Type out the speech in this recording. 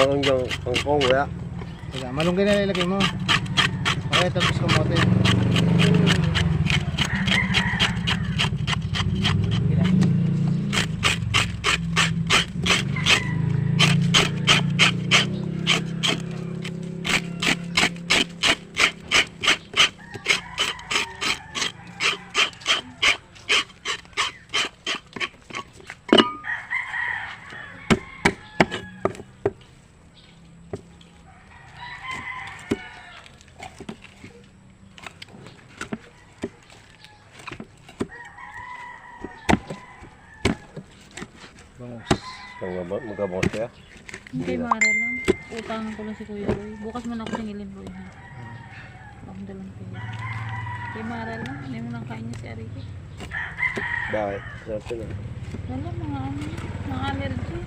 hanggang kangkong ya. Teka, malunggay na ilalagay mo. Okay, tapos kamote. Bangus. Magabos kaya? Hindi, mara lang. Utang ko lang si Kuya Roy. Bukas mo na ako singilin, Roy. Ang dalang pera. Kay mara lang. Hindi mo nang kain niya si Ariki. Bakit? Sarap na. Wala, mga allergy.